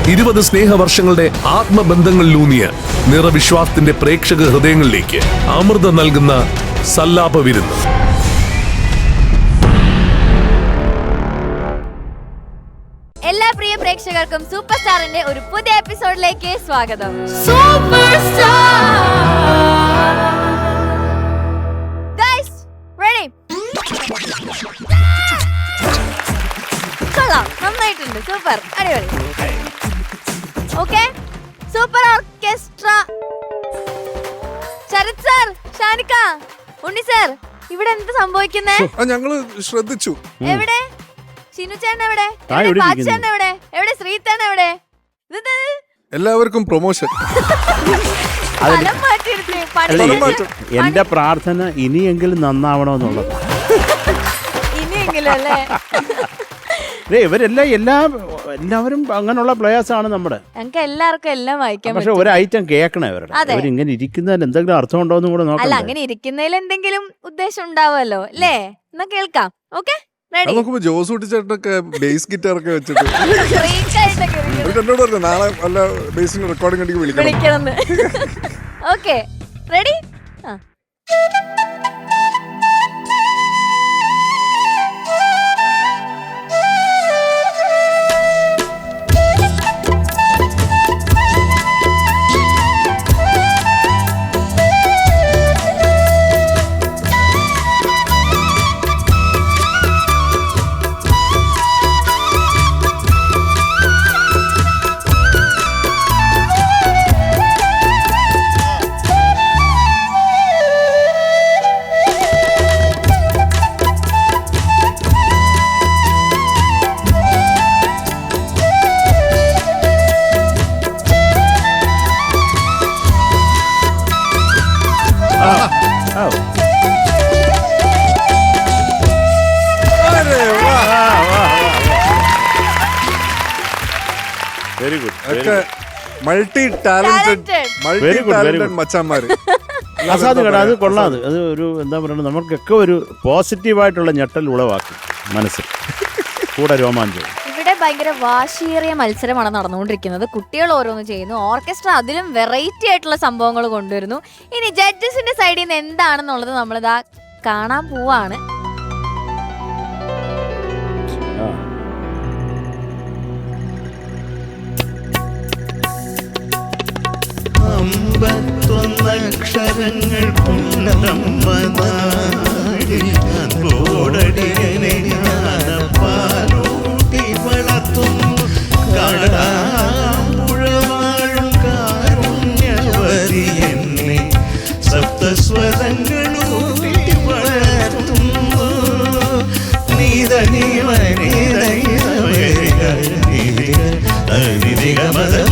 20 സ്നേഹവർഷങ്ങളുടെ ആത്മബന്ധങ്ങളിലൂന്നിയ നിറവിശ്വാസത്തിന്റെ പ്രേക്ഷക ഹൃദയങ്ങളിലേക്ക് അമൃതം നൽകുന്ന സല്ലാപ വിരുന്ന്. എല്ലാ പ്രിയ പ്രേക്ഷകർക്കും സൂപ്പർ സ്റ്റാറിന്റെ ഒരു പുതിയ എപ്പിസോഡിലേക്ക് സ്വാഗതം. Guys, ready? കൊള്ളാം, നന്നായിട്ടുണ്ട്, സൂപ്പർ, അടിപൊളി. Okay, super orchestra. Sarath sir, Shanika, Unni sir, ഇവിടെ എന്ത് സംഭവിക്കുന്നേ? ഞങ്ങള് ശ്രദ്ധിച്ചു. എവിടെ ഷിനു ചേട്ടൻ? എവിടെ പാച്ചേട്ടൻ? എവിടെ ശ്രീത്തേട്ടൻ? എവിടെ? എല്ലാവർക്കും പ്രൊമോഷൻ. എന്റെ പ്രാർത്ഥന ഇനിയെങ്കിലും നന്നാവണമെന്നുള്ളത്. ഇനിയെങ്കിലും അല്ലേ? ഇവരെല്ലാം എല്ലാവരും അങ്ങനെയുള്ള പ്ലേയേഴ്സ് ആണ് നമ്മുടെ. ഞങ്ങൾക്ക് എല്ലാവർക്കും എല്ലാം വായിക്കാൻ. പക്ഷെ ഒരു ഐറ്റം കേൾക്കണേ അവരുടെ. അവരിങ്ങനെ ഇരിക്കുന്നതിൽ എന്തെങ്കിലും അർത്ഥം ഉണ്ടോ എന്ന് കൂടെ നോക്കാം. അല്ല, അങ്ങനെ ഇരിക്കുന്നതിൽ എന്തെങ്കിലും ഉദ്ദേശം ഉണ്ടാവുമല്ലോ അല്ലേ? എന്നാ കേൾക്കാം. ഓക്കെ, ജോസൂട്ടി ചേട്ടനൊക്കെ ബേസ് ഗിറ്റാർ ഒക്കെ വെച്ചിട്ട് എന്നോട് പറഞ്ഞു നാളെ വല്ല ബേസിന് റെക്കോർഡിംഗ് ഉണ്ടെങ്കിൽ വിളിക്കണം. Okay, ready? മൾട്ടി ടാലന്റഡ് മച്ചാന്മാര്. അത് കൊള്ളാം. അത് ഒരു എന്താ പറയുക, നമുക്കൊക്കെ ഒരു പോസിറ്റീവായിട്ടുള്ള ഞെട്ടൽ ഉളവാക്കി മനസ്സിൽ കൂടെ രോമാഞ്ചം. ഇവിടെ ഭയങ്കര വാശിയേറിയ മത്സരമാണ് നടന്നുകൊണ്ടിരിക്കുന്നത്. കുട്ടികൾ ഓരോന്ന് ചെയ്യുന്നു, ഓർക്കസ്ട്ര അതിലും വെറൈറ്റി ആയിട്ടുള്ള സംഭവങ്ങൾ കൊണ്ടുവരുന്നു. ഇനി ജഡ്ജസിന്റെ സൈഡിൽ നിന്ന് എന്താണെന്നുള്ളത് നമ്മളിതാ കാണാൻ പോവാണ്. അമ്പത്തൊന്നക്ഷരങ്ങൾ ഓടടിയനെ പാലൂട്ടി വളർത്തുന്നു കടമുഴവാഴും കാരുണ്യവതി എന്നെ സപ്തസ്വരങ്ങളൂട്ടി വളർത്തുന്നു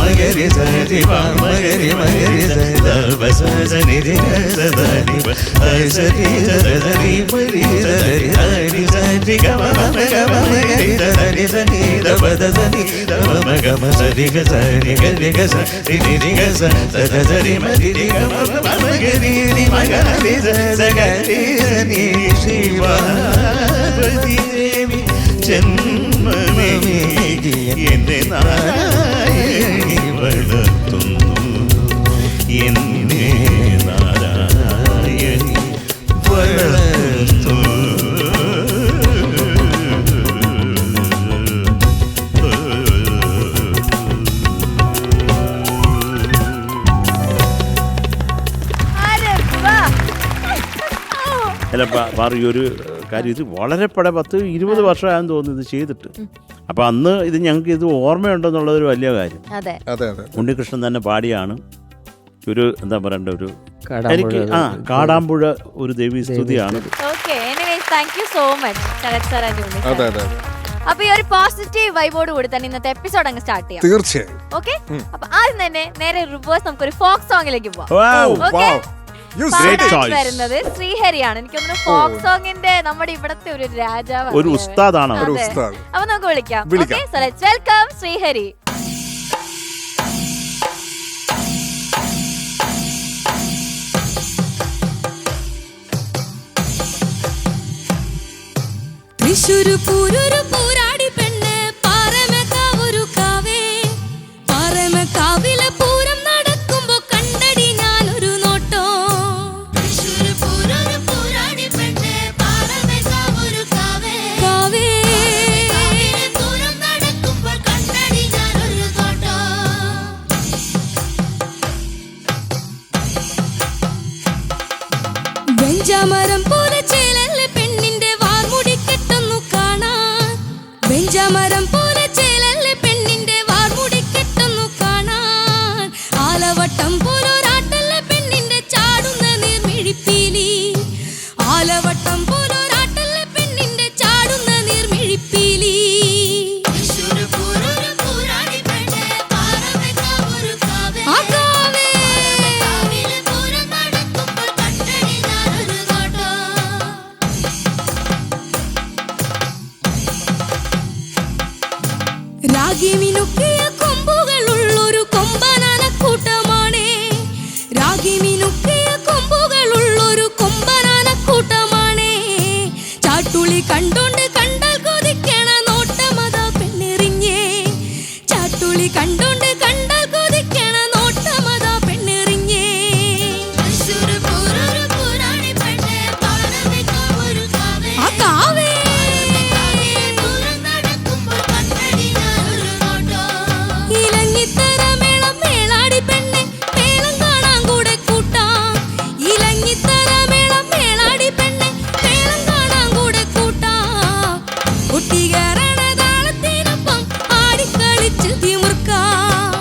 മഗരി മഗരി സരി മഗരി മഗരി സരി സദനി സരി സദനി മരി സരി ഹരി സരി ഗമ ഗമ മഗരി സരി സനി ദബദ സനി ദമ ഗമ സരി ഗ സരി ഗരി ഗ സരി രി ഗ സദ സരി മരി രി ഗമ മഗരി രി മഗരി സഗരി സനി ശിവാപതി ദേവി ജന്മമേകി എന്നെ നാരായണി വളർത്തുന്നു എന്നെ നാരായണി വളർത്തുന്നു. അല്ല പറയൊരു കാര്യം, ഇത് വളരെ 10-20 വർഷമായെന്ന് തോന്നുന്നു ഇത് ചെയ്തിട്ട്. അപ്പം അന്ന് ഇത് ഞങ്ങൾക്ക് ഇത് ഓർമ്മയുണ്ടെന്നുള്ളതൊരു വലിയ കാര്യം. ഉണ്ണികൃഷ്ണൻ തന്നെ പാടിയാണ് ഒരു എന്താ പറയണ്ട ഒരു എനിക്ക് കാടാമ്പുഴ ഒരു ദേവീ സ്തുതിയാണ്. അപ്പൊ ഈ ഒരു പോസിറ്റീവ് വൈബോട് കൂടി തന്നെ ഇന്നത്തെ എപ്പിസോഡ് അങ്ങ് സ്റ്റാർട്ട് ചെയ്യാം. തീർച്ചയായും. ഓക്കെ, അപ്പൊ ആദ്യം തന്നെ നേരെ റിവേഴ്സ് നമുക്കൊരു ഫോക്ക് സോങ്ങിലേക്ക് പോവാം. വരുന്നത് ശ്രീഹരിയാണ്. എനിക്ക് തോന്നുന്നു ഫോക്ക് സോങ്ങിന്റെ നമ്മുടെ ഇവിടത്തെ ഒരു രാജാവ്, ഒരു ഉസ്താദാണ്. അപ്പൊ നമുക്ക് വിളിക്കാം. വെൽക്കം ശ്രീഹരി. തൃശ്ശൂരു പൂരൊരു പൂരാടി പെണ്ണ് പാറമേക്കാവൊരു കാവേ ചുളി കണ്ടോണ്ട് കണ്ടാൽ കൊതിക്കണ നോട്ടമതാ പെണ്ണെറിഞ്ഞേ ആ കാവേ ഇലഞ്ഞിത്തര മേളം മേളാടി പെണ്ണെ മേളം കാണാൻ കൂടെ കൂട്ടാം ഇലഞ്ഞിത്തര മേളം മേളാടി പെണ്ണെ മേളം കാണാൻ കൂടെ കൂട്ടാം ഒട്ടികരണ താളത്തിനൊപ്പം ആടിക്കളിച്ച് തിമിർക്കാം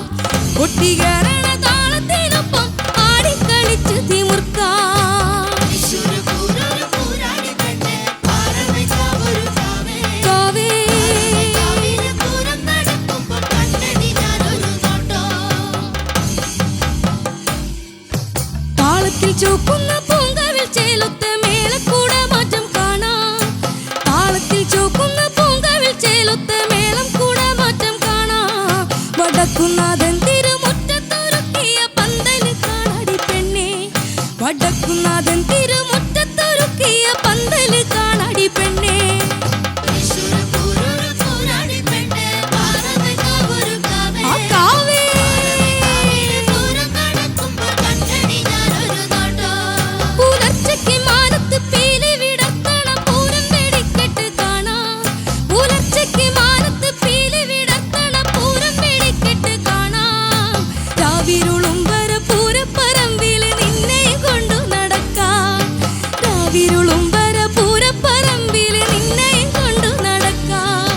ഒട്ടികരണ താളത്തിനൊപ്പം ആടിക്കളിച്ച് തിമിർക്കാം കാവേ താളത്തിൽ ചോക്കുന്ന പൂങ്കവിൽ ചേലൊത്ത മേളക്കൂട മാറ്റം കാണാം താളത്തിൽ ചോക്കുന്ന പൂങ്കവിൽ ചേലൊത്ത മേളം കൂട മാറ്റം കാണാം വടക്കുന്നാഥൻ തിരുമുറ്റത്തൊരുക്കിയ പന്തല് കാണാടി പെണ്ണെ വടക്കുന്നാഥൻ തിരുമുറ്റത്തൊരുക്കിയ പന്തല് കാണാടി പെണ്ണെ ആ കാവേ പുലർച്ചയ്ക്ക് മാനത്ത് പീലി വിടർത്തണ പൂരം വെടിക്കെട്ട് കാണാം പുലർച്ചയ്ക്ക് മാനത്ത് പീലി വിടർത്തണ പൂരം വെടിക്കെട്ട് കാണാം രാവിരുളും വര പൂരപ്പറമ്പില് നിന്നെ കൊണ്ടു നടക്കാം രാവിരുളും വര പൂരപ്പറമ്പില് നിന്നെ കൊണ്ടു നടക്കാം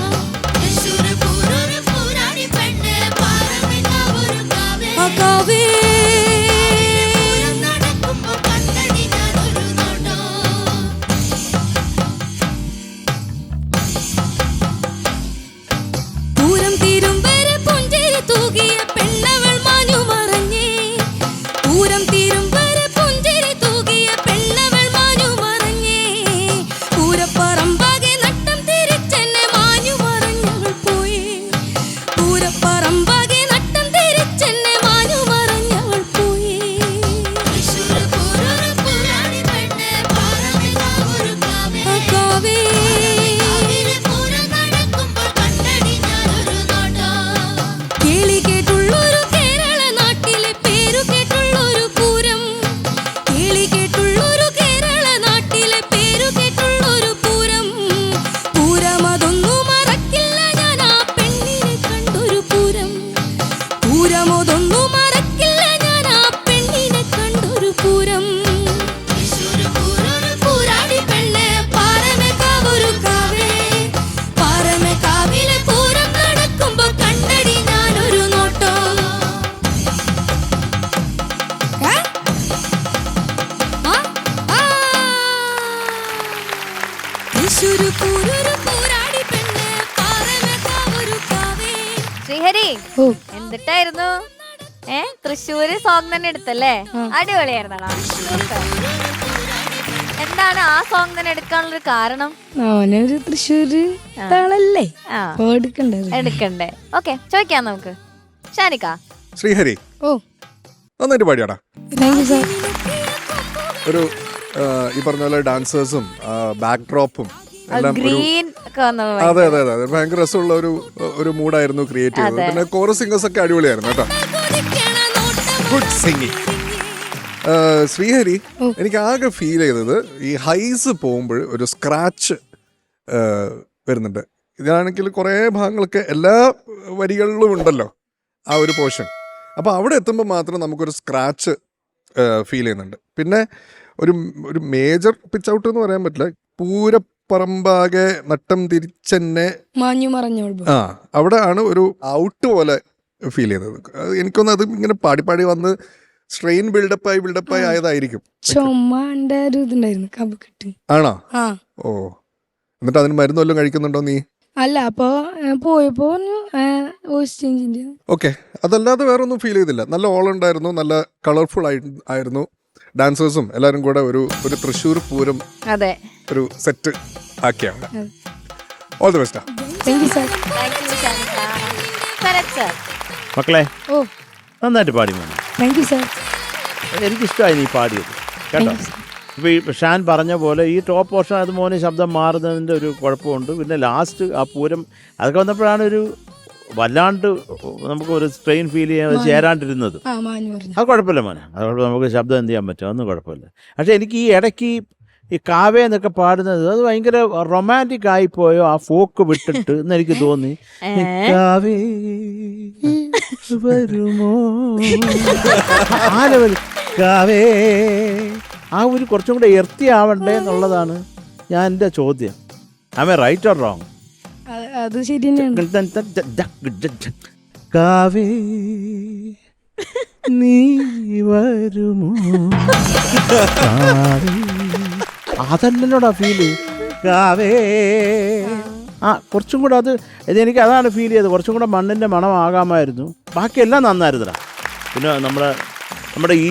ആ കാവേ പൂരം തീരും വരെ പുഞ്ചിരി തൂകിയ പെണ്ണവൾ മാഞ്ഞു മറഞ്ഞേ പൂരം തീരും വരെ പുഞ്ചിരി തൂകിയ പെണ്ണവൾ മാഞ്ഞു മറഞ്ഞേ പൂരപ്പറമ്പാകെ നട്ടം തിരിച്ചെന്നെ മാഞ്ഞു മറഞ്ഞവൾ പോയി പൂരപ്പറമ്പാകെ നട്ടം തിരിച്ചെന്നെ മാഞ്ഞു മറഞ്ഞവൾ പോയി ആ കാവേ കേളി കേട്ടുള്ളൊരു കേരള നാട്ടിലെ പേരു കേട്ടുള്ളൊരു പൂരം കേളി കേട്ടുള്ളൊരു കേരള നാട്ടിലെ പേരു കേട്ടുള്ളൊരു പൂരം പൂരമതൊന്നും മറക്കില്ല ഞാൻ ആ പെണ്ണിനെ കണ്ടൊരു പൂരം പൂരമതൊന്നും മറക്കില്ല ഞാൻ ആ പെണ്ണിനെ കണ്ടൊരു പൂരം പൂരാടി പെണ്ണ് പാറമേക്കാവൊരു കാവേ പാറമേക്കാവിലെ പൂരം നടക്കുമ്പോ കണ്ടടി ഞാനൊരു നോട്ടോ ഏ? ആ? ആ. തൃശ്ശൂര് പൂരൊരു പൂരാടി പെണ്ണ് പാറമേക്കാവൊരു കാവേ ശ്രീഹരി എന്തിട്ടായിരുന്നു തൃശ്ശൂര് സോങ് തന്നെ എടുത്തല്ലേ അടിപൊളിയായിരുന്നടാ എന്താണ് ആ സോങ് തന്നെ എടുക്കാനുള്ളൊരു കാരണം അവനൊരു തൃശ്ശൂര് താളല്ലേ ആ എടുക്കണ്ടത് എടുക്കണ്ടേ ഓക്കെ ചോദിക്കാം നമുക്ക് ഷാനിക്ക ശ്രീഹരി ഓ നന്നായിട്ട് പാടിയാടാ താങ്ക് യു സാർ ഒരു ഈ പറഞ്ഞ പോലെ ഡാൻസേഴ്സും ബാക്ക് ഡ്രോപ്പും എല്ലാം ഒരു ഗ്രീൻ ഒക്കെ വന്നത് അതെ അതെ അതെ അതെ ഭയങ്കര രസമുള്ള ഒരു മൂഡായിരുന്നു ക്രിയേറ്റ് ചെയ്തത് പിന്നെ കോറസ് സിംഗേഴ്സ് ഒക്കെ അടിപൊളിയായിരുന്നു കേട്ടോ ഗുഡ് സിംഗിങ് ശ്രീഹരി എനിക്ക് ആകെ ഫീൽ ചെയ്തത് ഈ ഹൈസ് പോകുമ്പോൾ ഒരു സ്ക്രാച്ച് വരുന്നുണ്ട് ഇതാണെങ്കിൽ കുറേ ഭാഗങ്ങളൊക്കെ എല്ലാ വരികളിലും ഉണ്ടല്ലോ ആ ഒരു പോർഷൻ അപ്പോൾ അവിടെ എത്തുമ്പോൾ മാത്രം നമുക്കൊരു സ്ക്രാച്ച് ഫീൽ ചെയ്യുന്നുണ്ട് പിന്നെ ഒരു മേജർ പിച്ച് ഔട്ട് എന്ന് പറയാൻ പറ്റില്ല പൂരപ്പറമ്പാകെ നട്ടം തിരിച്ചെന്നെ മാഞ്ഞു മറഞ്ഞോൾ ആ അവിടെ ആണ് ഒരു ഔട്ട് പോലെ ഫീൽ ചെയ്തത് എനിക്കൊന്ന് അത് ഇങ്ങനെ പാടി വന്ന് സ്ട്രെയിൻ ബിൽഡപ്പായി ആയതായിരിക്കും ചുമ്മാന്റെ ഒരു ഇതുണ്ടായിരുന്നു കപക്കെട്ട് ആണോ ആ ഓ എന്നിട്ട് അതിന് മരുന്ന് വല്ലതും കഴിക്കുന്നുണ്ടോ നീ അല്ല അപ്പൊ പോയപ്പോ വോയിസ് ചേഞ്ചിന്റെ ഓക്കെ അതല്ലാതെ വേറെ ഒന്നും ഫീൽ ചെയ്തില്ല നല്ല ഓൾ ഉണ്ടായിരുന്നു നല്ല കളർഫുൾ ആയിരുന്നു ഡാൻസേഴ്സും എല്ലാവരും കൂടെ ഒരു തൃശ്ശൂർ പൂരം അതെ ഒരു സെറ്റ് ആക്കിയാണ് all the best thank you sir Sarath sir മക്കളെ ഓ നന്നായിട്ട് പാടി മോനെ. താങ്ക് യു സാർ എനിക്കിഷ്ടമായി നീ പാടിയത് കേട്ടോ. ഇപ്പോൾ ഈ ഷാൻ പറഞ്ഞ പോലെ ഈ ടോപ്പ് പോർഷൻ അത് മോനെ ശബ്ദം മാറുന്നതിൻ്റെ ഒരു കുഴപ്പമുണ്ട്. പിന്നെ ലാസ്റ്റ് ആ പൂരം അതൊക്കെ വന്നപ്പോഴാണ് ഒരു വല്ലാണ്ട് നമുക്ക് ഒരു സ്ട്രെയിൻ ഫീൽ ചെയ്യാൻ ചേരാണ്ടിരുന്നത്. ആ മാഞ്ഞു പറഞ്ഞു. അത് കുഴപ്പമില്ല മോനെ, അതുകൊണ്ട് നമുക്ക് ശബ്ദം എന്ത് ചെയ്യാൻ പറ്റും, അതൊന്നും കുഴപ്പമില്ല. പക്ഷെ എനിക്ക് ഈ ഇടയ്ക്ക് ഈ കാവേ എന്നൊക്കെ പാടുന്നത് അത് ഭയങ്കര റൊമാൻറ്റിക് ആയിപ്പോയോ ആ ഫോക്ക് വിട്ടിട്ട് എന്ന് എനിക്ക് തോന്നി. കാവേ വരുമോ ആ ലെവൽ കാവേ ആ ഒരു കുറച്ചും കൂടെ എർത്തിയാവണ്ടേ എന്നുള്ളതാണ് ഞാൻ എൻ്റെ ചോദ്യം. ആമേ റൈറ്റ് ഓർ റോങ്? അത് ശരി തന്നെയാണ്. കാവേ നീ വരുമോ അതല്ലല്ലോടാ ഫീല് കാവേ. ആ കുറച്ചും കൂടെ ഇതെനിക്ക് അതാണ് ഫീൽ ചെയ്തത്. കുറച്ചും കൂടെ മണ്ണിൻ്റെ മണമാകാമായിരുന്നു. ബാക്കിയെല്ലാം നന്നായിരുന്നടാ. പിന്നെ നമ്മുടെ ഈ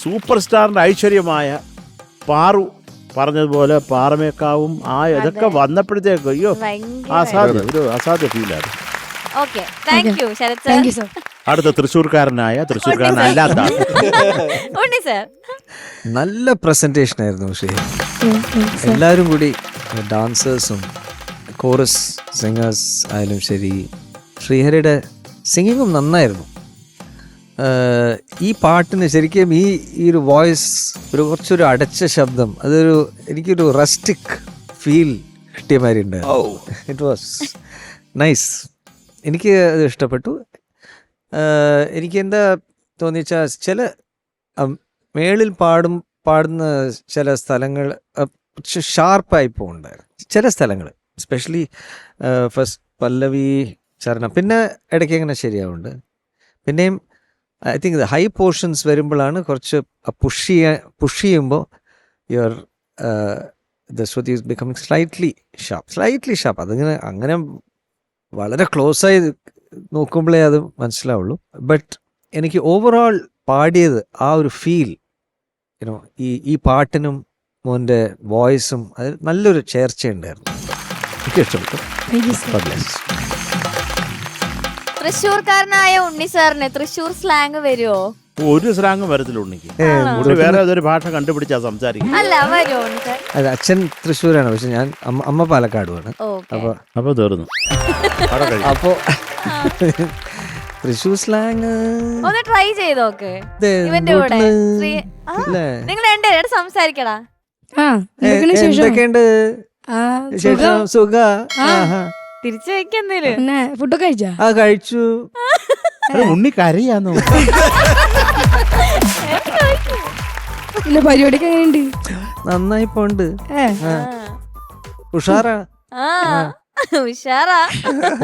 സൂപ്പർ സ്റ്റാറിൻ്റെ ഐശ്വര്യമായ പാറു പറഞ്ഞതുപോലെ പാറമേക്കാവും ഇതൊക്കെ വന്നപ്പോഴത്തേക്ക് അയ്യോ അസാധ്യ ഫീലാണ്. Okay, thank you Sharath thank you sir. Sir. അടുത്ത തൃശ്ശൂർക്കാരനല്ലാത്ത ഉണ്ണി സർ. നല്ല പ്രസന്റേഷൻ ആയിരുന്നു. പക്ഷേ എല്ലാവരും കൂടി ഡാൻസേഴ്സും കോറസ് സിംഗേഴ്സ് ആയാലും ശരി, ശ്രീഹരിയുടെ സിംഗിങ്ങും നന്നായിരുന്നു. ഈ പാട്ടിന് ശരിക്കും ഈ ഒരു വോയിസ് കുറച്ചൊരു അടച്ച ശബ്ദം, എനിക്കൊരു റസ്റ്റിക് ഫീൽ കിട്ടിയ മാതിരി ഉണ്ടായിരുന്നു. It was nice. എനിക്ക് അത് ഇഷ്ടപ്പെട്ടു. എനിക്ക് എന്താ തോന്നിച്ചാൽ ചില മേളിൽ പാടുന്ന ചില സ്ഥലങ്ങൾ കുറച്ച് ഷാർപ്പായി പോകുന്നുണ്ടായിരുന്നു. ചില സ്ഥലങ്ങൾ എസ്പെഷ്യലി ഫസ്റ്റ് പല്ലവി ചരണം, പിന്നെ ഇടയ്ക്ക് അങ്ങനെ ശരിയാവുന്നുണ്ട്. പിന്നെയും ഐ തിങ്ക് ഹൈ പോർഷൻസ് വരുമ്പോഴാണ് കുറച്ച് പുഷ് ചെയ്യുമ്പോൾ your the shruti is becoming slightly sharp. അങ്ങനെ വളരെ ക്ലോസായി നോക്കുമ്പോഴേ അത് മനസ്സിലാവുള്ളൂ. ബട്ട് എനിക്ക് ഓവറോൾ പാടിയത് ആ ഒരു ഫീൽ ഈ പാട്ടിനും മോൻ്റെ വോയിസും അത് നല്ലൊരു ചേർച്ചയുണ്ടായിരുന്നു. എനിക്ക് ഇഷ്ടപ്പെട്ടു. തൃശ്ശൂർക്കാരനായ ഉണ്ണി സാറിന് തൃശ്ശൂർ സ്ലാങ് വരുമോ? ഒരു സ്ലാങ് വരത്തില്ല ഉണ്ണിക്ക്. വേറെ ഏതൊരു ഭാഷ കണ്ടുപിടിച്ചാ സംസാരിക്കും. അല്ല, വരുമോ ഉണ്ണി സാർ? അത് അച്ഛൻ തൃശ്ശൂരാണ്, പക്ഷെ ഞാൻ അമ്മ പാലക്കാടുമാണ്. അപ്പൊ തീർന്നു. അപ്പോ തൃശ്ശൂർ സ്ലാങ് ഒന്ന് ട്രൈ ചെയ്തോക്ക് ഇവന്റെ കൂടെ. നിങ്ങൾ രണ്ടുപേരും സംസാരിക്കടാ. എന്തൊക്കെയുണ്ട് ശേഷം സുഖ തിരിച്ചു വെക്കെന്തേലും. പിന്നെ ഫുഡൊക്കെ കഴിച്ചാ? ആ കഴിച്ചു. ഉണ്ണി കരയാന്നോ? ഇല്ല, പരിപാടിക്ക് എങ്ങനെയുണ്ട്? നന്നായി പോണ്ട്. ഉഷാറാ. ഉഷാറാ.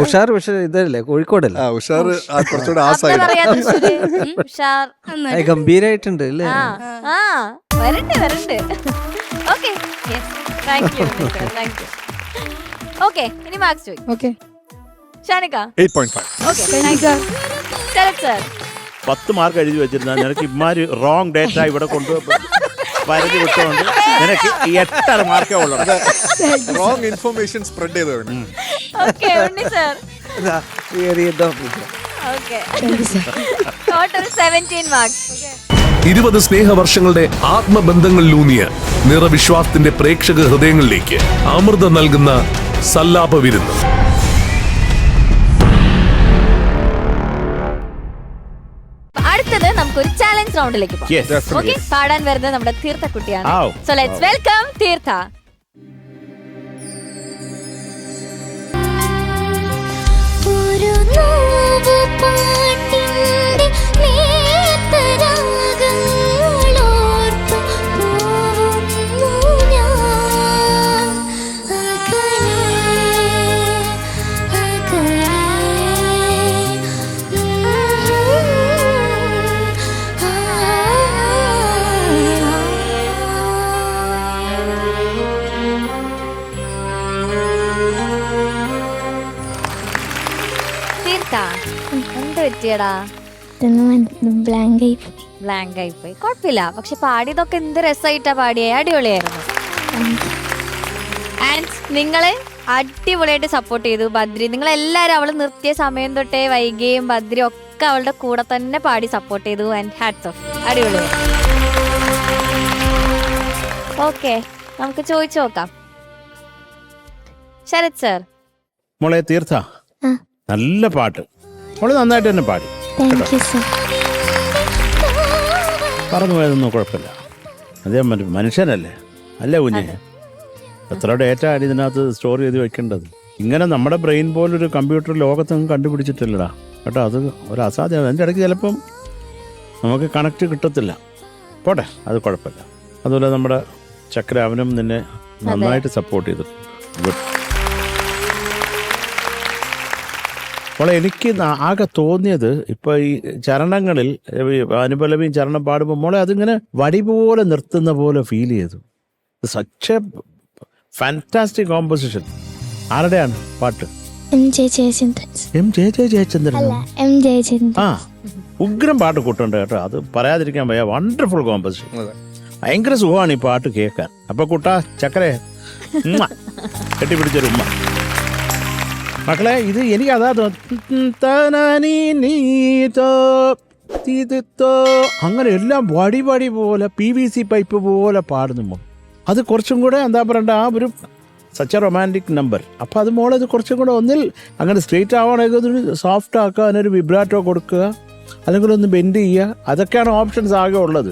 ഉഷാർ പക്ഷെ ഇതല്ലേ, കോഴിക്കോടല്ലേ? കുറച്ചുകൂടെ ആ സൈഡ് ഉഷാർ ഗംഭീരായിട്ടുണ്ട് അല്ലേ? വരണ്ട്. Okay, thank U. ഓക്കെ, ഇനി മാർക്സ് ചോദിക്കും. Okay, ഷാനിക 8.5. Okay, Sarath sir 10 mark എഴുതി വെച്ചിരുന്ന നിനക്ക് ഇമാര് റോങ് ഡേറ്റ ഇവിടെ കൊണ്ട് വരഞ്ഞു വിട്ടുകൊണ്ട് നിനക്ക് 8 മാർക്കേ ഉള്ളൂ. റോങ് ഇൻഫർമേഷൻ സ്പ്രെഡ് ചെയ്തതാണ്. ഓക്കെ, ഉണ്ണി സർ ഓക്കെ, ടോട്ടൽ 17 മാർക്സ്. 20 സ്നേഹവർഷങ്ങളുടെ ആത്മബന്ധങ്ങളിലൂന്നിയ നിറവിശ്വാസത്തിന്റെ പ്രേക്ഷക ഹൃദയങ്ങളിലേക്ക് അമൃതം നൽകുന്ന സല്ലാപ വിരുന്ന്. അടുത്തത് നമുക്കൊരു ചാലഞ്ച് റൗണ്ടിലേക്ക് പോകാം. ഓക്കെ, പാടാൻ വരുന്നത് നമ്മുടെ തീർത്ഥ കുട്ടിയാണ്. സോ ലെറ്റ്സ് വെൽക്കം തീർത്ഥ. ഒരു നോവ് പാട്ടിന്റെ നേത്രരാഗങ്ങളോർത്തു പോകുന്നു ഞാൻ എന്ത് പറ്റിയടാ? ബ്ലാങ്ക് ആയി പോയി. കുഴപ്പമില്ല, പക്ഷെ പാടിയതൊക്കെ എന്ത് രസമായിട്ടാ പാടിയേ, അടിപൊളിയായിരുന്നു. ആൻഡ് നിങ്ങള് അടിപൊളിയായിട്ട് സപ്പോർട്ട് ചെയ്തു. ബദ്രി, നിങ്ങളെല്ലാരും അവള് നിർത്തിയ സമയം തൊട്ടേ വൈകിയും ബദ്രി ഒക്കെ അവളുടെ കൂടെ തന്നെ പാടി സപ്പോർട്ട് ചെയ്തു. ആൻഡ് ഹാറ്റ്സ് ഓഫ്, അടിപൊളിയായി. ഓക്കെ, നമുക്ക് ചോദിച്ചു നോക്കാം. ശരത് സർ. മോളെ തീർത്ഥ, നല്ല പാട്ട്. അവള് നന്നായിട്ട് തന്നെ പാടി. Thank you sir. പറഞ്ഞു പോയതൊന്നും കുഴപ്പമില്ല. അദ്ദേഹം മനുഷ്യനല്ലേ, അല്ലേ കുഞ്ഞെ? എത്ര ഡേറ്റാണ് ഇതിനകത്ത് സ്റ്റോർ ചെയ്ത് വെക്കേണ്ടത്. ഇങ്ങനെ നമ്മുടെ ബ്രെയിൻ പോലൊരു കമ്പ്യൂട്ടർ ലോകത്തൊന്നും കണ്ടുപിടിച്ചിട്ടില്ലടാ കേട്ടോ. അത് ഒരു അസാധ്യമാണ്. അതിൻ്റെ ഇടയ്ക്ക് ചിലപ്പം നമുക്ക് കണക്റ്റ് കിട്ടത്തില്ല. പോട്ടെ, അത് കുഴപ്പമില്ല. അതുപോലെ നമ്മുടെ ചക്ര, അവനും നിന്നെ നന്നായിട്ട് സപ്പോർട്ട് ചെയ്തു. ഗുഡ്. അപ്പോൾ എനിക്ക് ആകെ തോന്നിയത് ഇപ്പോൾ ഈ ചരണങ്ങളിൽ അനുപലവിയും ചരണം പാടുമ്പോൾ മോളെ അതിങ്ങനെ വടി പോലെ നിർത്തുന്ന പോലെ ഫീൽ ചെയ്തു. Such a fantastic composition. ആരുടെയാണ് പാട്ട്? M J Jayachandran. M J Jayachandran. M Jayachandran. ആ, ഉഗ്രം പാട്ട് കൂട്ടുണ്ട് കേട്ടോ. അത് പറയാതിരിക്കാൻ വയ്യ. Wonderful composition. ഭയങ്കര സുഖമാണ് ഈ പാട്ട് കേൾക്കാൻ. അപ്പൊ കുട്ടാ ചക്കരെ കെട്ടിപ്പിടിച്ചൊരു ഉമ്മ. മക്കളെ, ഇത് എനിക്ക് അതാ അങ്ങനെ എല്ലാം വടി വടി പോലെ PVC പൈപ്പ് പോലെ പാടുന്നു. അത് കുറച്ചും കൂടെ എന്താ പറയണ്ട, ആ ഒരു സച്ച് എ റൊമാൻറ്റിക് നമ്പർ. അപ്പം അത് മോളെ ഇത് കുറച്ചും കൂടെ ഒന്നിൽ അങ്ങനെ സ്ട്രെയിറ്റ് ആവാണെങ്കിൽ അതൊരു സോഫ്റ്റ് ആക്കുക, അതിനൊരു വിബ്രാറ്റോ കൊടുക്കുക, അല്ലെങ്കിൽ ഒന്ന് ബെൻഡ് ചെയ്യുക. അതൊക്കെയാണ് ഓപ്ഷൻസ് ആകെ ഉള്ളത്.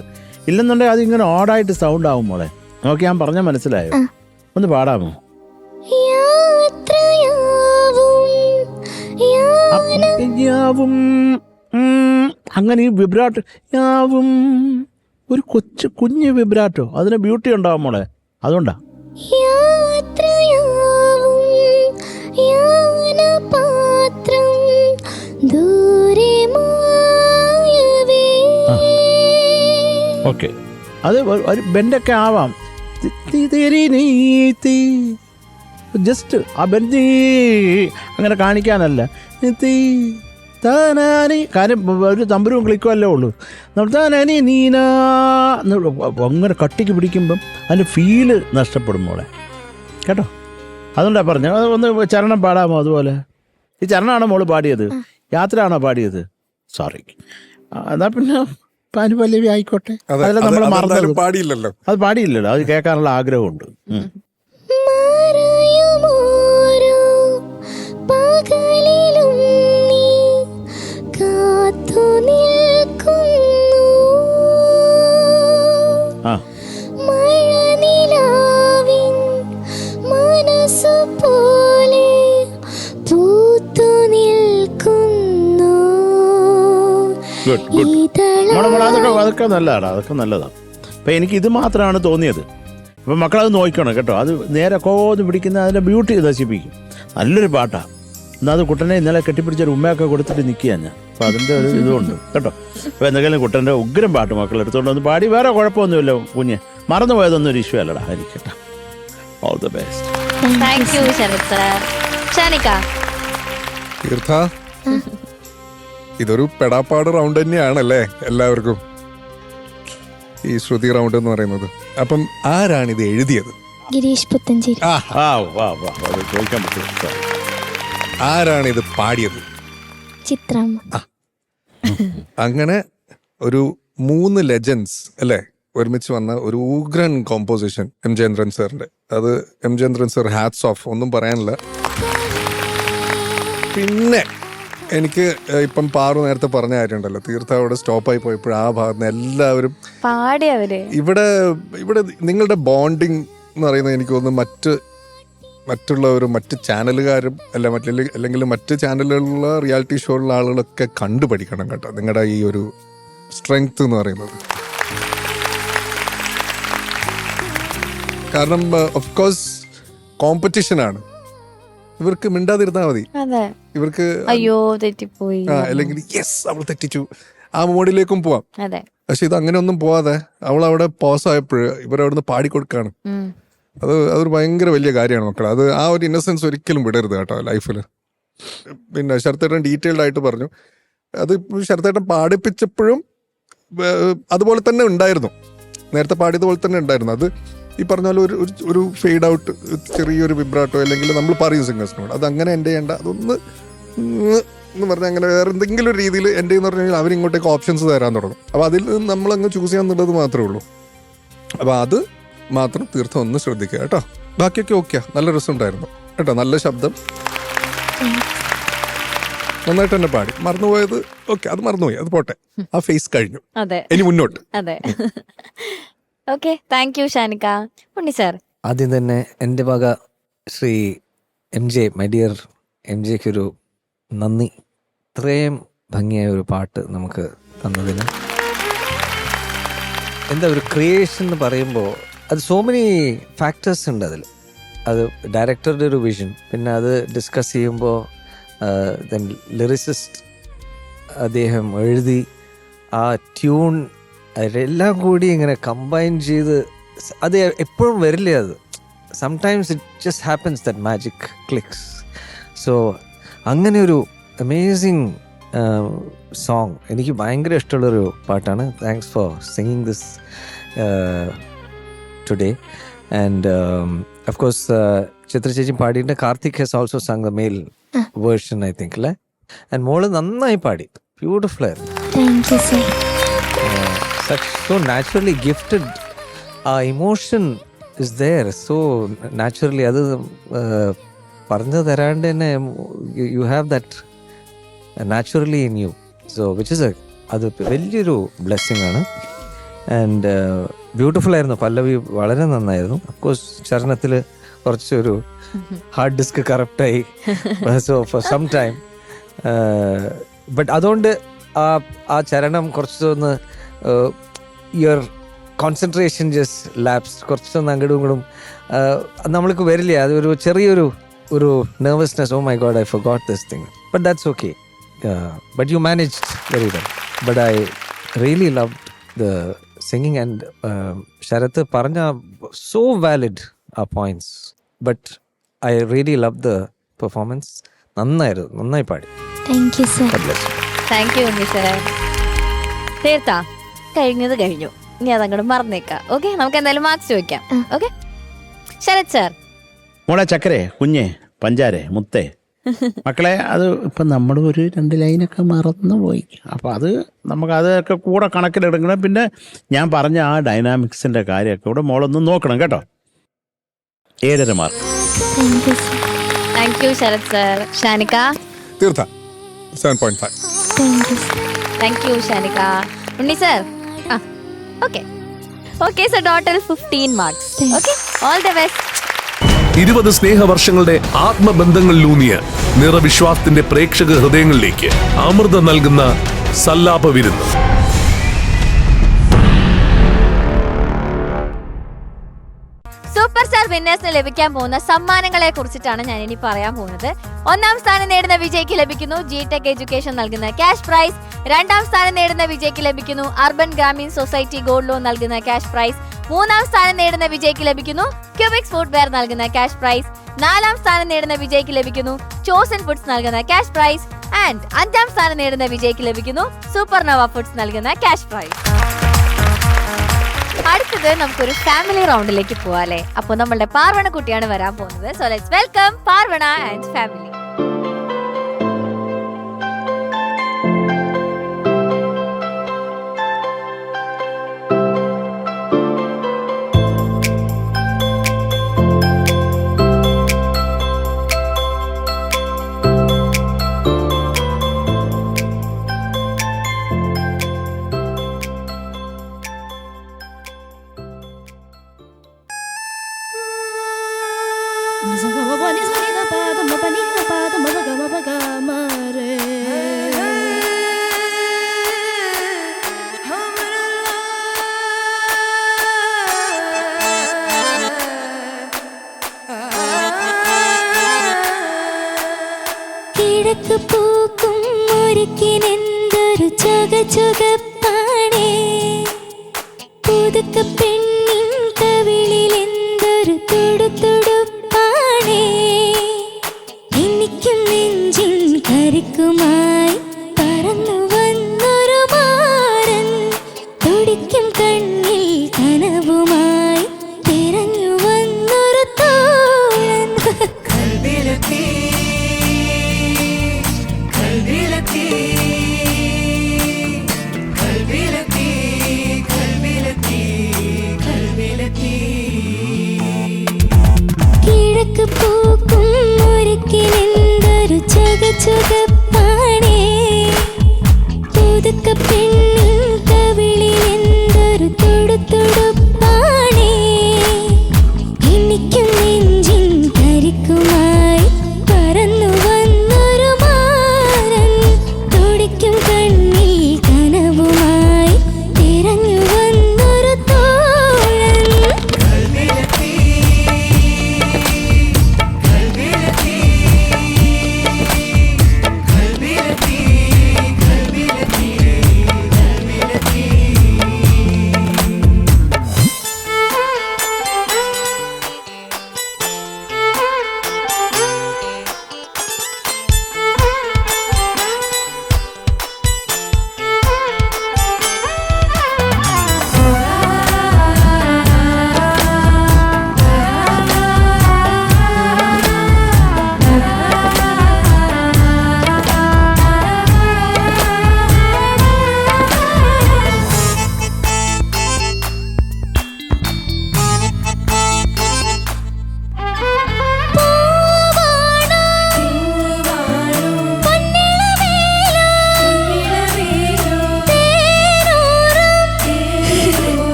ഇല്ലെന്നുണ്ടെങ്കിൽ അതിങ്ങനെ ഓടായിട്ട് സൗണ്ട് ആവും മോളെ. നോക്കി ഞാൻ പറഞ്ഞാൽ മനസ്സിലായോ? ഒന്ന് പാടാമോ? അങ്ങനെ ഈ വിബ്രാറ്റോ യാവും ഒരു കുഞ്ഞ് വിബ്രാറ്റോ, അതിന് ബ്യൂട്ടി ഉണ്ടാവും മോളെ. അതുകൊണ്ടാ ഓക്കെ. അത് ഒരു ബെൻഡൊക്കെ ആവാം. ജസ്റ്റ് ആ ബെൻഡ് അങ്ങനെ കാണിക്കാനല്ല. കാര്യം ഒരു തമ്പുരും ക്ലിക്കുമല്ലേ ഉള്ളൂ. താനാനി നീന അങ്ങനെ കട്ടിക്ക് പിടിക്കുമ്പം അതിൻ്റെ ഫീല് നഷ്ടപ്പെടും മോളെ കേട്ടോ. അതുകൊണ്ടാണ് പറഞ്ഞത്. ഒന്ന് ചരണം പാടാമോ? അതുപോലെ ഈ ചരണമാണോ മോള് പാടിയത്? യാത്രയാണോ പാടിയത്? സോറി. എന്നാ പിന്നെ അനുപല്ലവി ആയിക്കോട്ടെ. അതെല്ലാം നമ്മൾ മറന്നു. പാടിയില്ലല്ലോ. അത് പാടിയില്ലല്ലോ. അത് കേൾക്കാനുള്ള ആഗ്രഹമുണ്ട്. അതൊക്കെ നല്ലതാണ്. അതൊക്കെ നല്ലതാണ്. അപ്പം എനിക്ക് ഇത് മാത്രമാണ് തോന്നിയത്. അപ്പം മക്കളത് നോക്കണം കേട്ടോ. അത് നേരെ കോന്ന് പിടിക്കുന്ന അതിൻ്റെ ബ്യൂട്ടി നശിപ്പിക്കും. നല്ലൊരു പാട്ടാണ്. എന്നാൽ അത് കുട്ടനെ ഇന്നലെ കെട്ടിപ്പിടിച്ചൊരു ഉമ്മയൊക്കെ കൊടുത്തിട്ട് നിൽക്കുക ഞാൻ. അപ്പം അതിൻ്റെ ഒരു ഇതുണ്ട് കേട്ടോ. അപ്പോൾ എന്തെങ്കിലും കുട്ടൻ്റെ ഉഗ്രം പാട്ട് മക്കൾ എടുത്തുകൊണ്ട് വന്ന് പാടി. വേറെ കുഴപ്പമൊന്നുമില്ല കുഞ്ഞ്. മറന്നു പോയതൊന്നും ഒരു ഇഷ്യൂ അല്ലടാ. ആയിരിക്കട്ടെ. All the best. Thank you Sarath sir. Shanika, Theertha, ഇതൊരു പെടാപ്പാട് റൗണ്ട് തന്നെയാണല്ലേ എല്ലാവർക്കും, ഈ ശ്രുതി റൗണ്ട് എന്ന് പറയുന്നത്. അപ്പം ആരാണിത് എഴുതിയത്? ഗിരീഷ് പുത്തഞ്ചേരി. ചോദിക്കാൻ പറ്റും. ആരാണിത് പാടിയത്? ചിത്രമ്മ. അങ്ങനെ ഒരു 3 ലെജൻഡ്സ് അല്ലേ ഒരുമിച്ച് വന്ന ഒരു ഉഗ്രൻ കോമ്പോസിഷൻ എം ജയന്ദ്രൻ സാറിന്റെ. അത് എം ജയന്ദ്രൻ സാർ ഹാറ്റ്സ് ഓഫ്, ഒന്നും പറയാനില്ല. പിന്നെ എനിക്ക് ഇപ്പം പാറു നേരത്തെ പറഞ്ഞ കാര്യമുണ്ടല്ലോ, തീർത്ഥ അവിടെ സ്റ്റോപ്പായി പോയപ്പോൾ ആ ഭാഗത്ത് എല്ലാവരും പാടിയവര് ഇവിടെ നിങ്ങളുടെ ബോണ്ടിങ് എന്ന് പറയുന്നത് എനിക്ക് തോന്നുന്നു മറ്റുള്ളവരും മറ്റ് ചാനലുകാരും അല്ലെങ്കിൽ മറ്റ് ചാനലുകളിലുള്ള റിയാലിറ്റി ഷോയിലുള്ള ആളുകളൊക്കെ കണ്ടുപഠിക്കണം കേട്ടോ, നിങ്ങളുടെ ഈ ഒരു സ്ട്രെങ്ത് എന്ന് പറയുന്നത്. കാരണം ഓഫ് കോഴ്സ് കോമ്പറ്റീഷനാണ്. ഇവർക്ക് മിണ്ടാതിരുന്നാൽ മതി. ഇവർക്ക് അയ്യോ തെറ്റിപ്പോയി, അല്ലെങ്കിൽ യെസ് അവൾ തെറ്റിച്ചു, ആ മോഡിലേക്കും പോവാം. പക്ഷെ ഇത് അങ്ങനെ ഒന്നും പോവാതെ അവൾ അവിടെ പോസ് ആയപ്പോൾ ഇവരവിടുന്ന് പാടിക്കൊടുക്കാണ്. അതൊരു ഭയങ്കര വലിയ കാര്യമാണ് മക്കളെ. അത് ആ ഒരു ഇന്നസെൻസ് ഒരിക്കലും വിടരുത് കേട്ടോ ലൈഫിൽ. പിന്നെ ശരത്തേട്ടൻ ഡീറ്റെയിൽഡ് ആയിട്ട് പറഞ്ഞു. അത് ശരത്തേട്ടൻ പാടിപ്പിച്ചപ്പോഴും അതുപോലെ തന്നെ ഉണ്ടായിരുന്നു, നേരത്തെ പാടിയതുപോലെ തന്നെ ഉണ്ടായിരുന്നു. അത് ഈ പറഞ്ഞ പോലെ ഒരു ഫെയ്ഡ് ഔട്ട്, ചെറിയൊരു വിബ്രാട്ടോ, അല്ലെങ്കിൽ നമ്മൾ പറയും സിംഗേഴ്സിനോട് അത് അങ്ങനെ എൻ്റെ ചെയ്യേണ്ട, അതൊന്ന് എന്ന് പറഞ്ഞാൽ അങ്ങനെ വേറെ എന്തെങ്കിലും ഒരു രീതിയിൽ എൻ്റെ എന്ന് പറഞ്ഞു കഴിഞ്ഞാൽ അവരിങ്ങോട്ടേക്ക് ഓപ്ഷൻസ് തരാൻ തുടങ്ങും. അപ്പോൾ അതിൽ നമ്മളങ്ങ് ചൂസ് ചെയ്യാന്നുള്ളത് മാത്രമേ ഉള്ളൂ. അപ്പോൾ അത് മാത്രം തീർത്ഥം ഒന്ന് ശ്രദ്ധിക്കുക കേട്ടോ. ബാക്കിയൊക്കെ ഓക്കെയാ, നല്ല രസമുണ്ടായിരുന്നു കേട്ടോ, നല്ല ശബ്ദം. നന്നായിട്ട് തന്നെ പാടി. മറന്നുപോയത് ഓക്കെ, അത് മറന്നുപോയി, അത് പോട്ടെ, ആ ഫേസ് കഴിഞ്ഞു. അതെ ഇനി മുന്നോട്ട്. അതെ. Okay, thank you Shanika. Unni sir, ആദ്യം തന്നെ എൻ്റെ വക ശ്രീ MJ, മൈ ഡിയർ MJക്കൊരു നന്ദി. ഇത്രയും ഭംഗിയായ ഒരു പാട്ട് നമുക്ക് തന്നതിന്. എന്താ ഒരു ക്രിയേഷൻ എന്ന് പറയുമ്പോൾ അത് സോ മെനി ഫാക്ടേഴ്സ് ഉണ്ട് അതിൽ. അത് ഡയറക്ടറുടെ ഒരു വിഷൻ, പിന്നെ അത് ഡിസ്കസ് ചെയ്യുമ്പോൾ ലിറിസിസ്റ്റ് അദ്ദേഹം എഴുതി ആ ട്യൂൺ എല്ലാം കൂടി ഇങ്ങനെ കമ്പൈൻ ചെയ്ത് അത് എപ്പോഴും വരില്ല. അത് sometimes it just happens that magic clicks. So അങ്ങനെ ഒരു അമേസിങ് സോങ് എനിക്ക് ഭയങ്കര ഇഷ്ടമുള്ളൊരു പാട്ടാണ്. Thanks for singing this today. And of course Chithra ചേച്ചി പാടിയിട്ട് Karthik has also sung the male version I think അല്ലേ. ആൻഡ് മോള് നന്നായി പാടി, ബ്യൂട്ടിഫുൾ ആയിരുന്നു. So naturally gifted, emotion is there so naturally. അത് പറഞ്ഞു തരാണ്ട് തന്നെ you have that naturally in you, so which is അത് വലിയൊരു ബ്ലെസ്സിങ് ആണ്. ആൻഡ് ബ്യൂട്ടിഫുൾ ആയിരുന്നു. പല്ലവി വളരെ നന്നായിരുന്നു. അഫ്കോഴ്സ് ചരണത്തിൽ കുറച്ചൊരു ഹാർഡ് ഡിസ്ക് കറപ്റ്റായി, so for some time. But അതുകൊണ്ട് ആ ചരണം കുറച്ചൊന്ന് യുവർ കോൺസെൻട്രേഷൻ ജസ്റ്റ് ലാപ്സ്, കുറച്ചൊന്ന് അങ്ങോട്ടും ഇങ്ങോട്ടും നമ്മൾക്ക് വരില്ല. അതൊരു ചെറിയൊരു nervousness, oh my god I forgot this thing, but that's okay. But you managed very well. But I really love the singing. And Sarath പറഞ്ഞ സോ വാലിഡ് ആ points. But I really love the performance. നന്നായിരുന്നു, നന്നായി പാടി. Thank you Unni sir. Theertha കഴിഞ്ഞത് കഴിഞ്ഞു, ഇനി അതങ്ങോട്ട് മറന്നേക്കാം. Okay, നമുക്ക് എന്തായാലും മാർക്സ് ചോദിക്കാം. Okay, Sharath sir. മോളെ ചക്കരെ, കുഞ്ഞെ, പഞ്ചാരെ, മുത്തേ, മക്കളെ, അത് ഇപ്പം നമ്മൾ ഒരു 2 ലൈനൊക്കെ മറന്നുപോയി. അപ്പം അത് നമുക്ക് അതൊക്കെ കൂടെ കണക്കിലെടുക്കണം. പിന്നെ ഞാൻ പറഞ്ഞ ആ ഡൈനാമിക്സിൻ്റെ കാര്യമൊക്കെ ഇവിടെ മോളൊന്ന് നോക്കണം കേട്ടോ. 7.5 mark. Thank you Sarath sir. Shanika. Theertha 7.5. Thank you Shanika. Unni sir. Okay sir, total 15 marks. Okay, all the best. 20 സ്നേഹവർഷങ്ങളുടെ ആത്മബന്ധങ്ങളിലൂന്നിയ നിറവിശ്വാസത്തിന്റെ പ്രേക്ഷക ഹൃദയങ്ങളിലേക്ക് അമൃതം നൽകുന്ന സല്ലാപ വിരുന്ന്. സൂപ്പർ സ്റ്റാർ വിന്നേഴ്സിന് ലഭിക്കാൻ പോകുന്ന സമ്മാനങ്ങളെ കുറിച്ചിട്ടാണ് ഞാൻ ഇനി പറയാൻ പോകുന്നത്. 1ാം സ്ഥാനം നേടുന്ന വിജയ്ക്ക് ലഭിക്കുന്നു ജിടെക് എഡ്യൂക്കേഷൻ നൽകുന്ന ക്യാഷ് പ്രൈസ്. 2ാം സ്ഥാനം നേടുന്ന വിജയ്ക്ക് ലഭിക്കുന്നു urban Grameen society gold loan നൽകുന്ന ക്യാഷ് പ്രൈസ്. 3ാം സ്ഥാനം നേടുന്ന വിജയ്ക്ക് ലഭിക്കുന്നു ക്യൂബിക്സ് ഫുട്വെയർ നൽകുന്ന ക്യാഷ് പ്രൈസ്. 4ാം സ്ഥാനം നേടുന്ന വിജയ്ക്ക് ലഭിക്കുന്നു ചോസൻ ഫുഡ്സ് നൽകുന്ന ക്യാഷ് പ്രൈസ്. ആൻഡ് 5ാം സ്ഥാനം നേടുന്ന വിജയ്ക്ക് ലഭിക്കുന്നു സൂപ്പർനോവ ഫുഡ്സ് നൽകുന്ന ക്യാഷ് പ്രൈസ്. അടുത്തത് നമുക്കൊരു ഫാമിലി റൗണ്ടിലേക്ക് പോവാല്ലേ. അപ്പോൾ നമ്മളുടെ പാർവണ കുട്ടിയാണ് വരാൻ പോകുന്നത്. So let's welcome Parvana and family. കിഴക്ക് പൂക്കും മുരുക്കിനെന്തൊരു ചുകപ്പാണേ, പുതുക്ക പെണ്ണിൻ കവിളിലെന്തൊരു തുടുത്തുടുപ്പാണേ, എനിക്കും നെഞ്ചിൻ കരുക്കുമായി പറന്നു വന്നൊരു മാരൻ, തുടിക്കും കണ്ണിൽ കനവുമായി തിരഞ്ഞു വന്നൊരു തോഴൻ. കിഴക്ക് പൂക്കും മുരുക്കിലെന്തൊരു ചുകപ്പാണ്,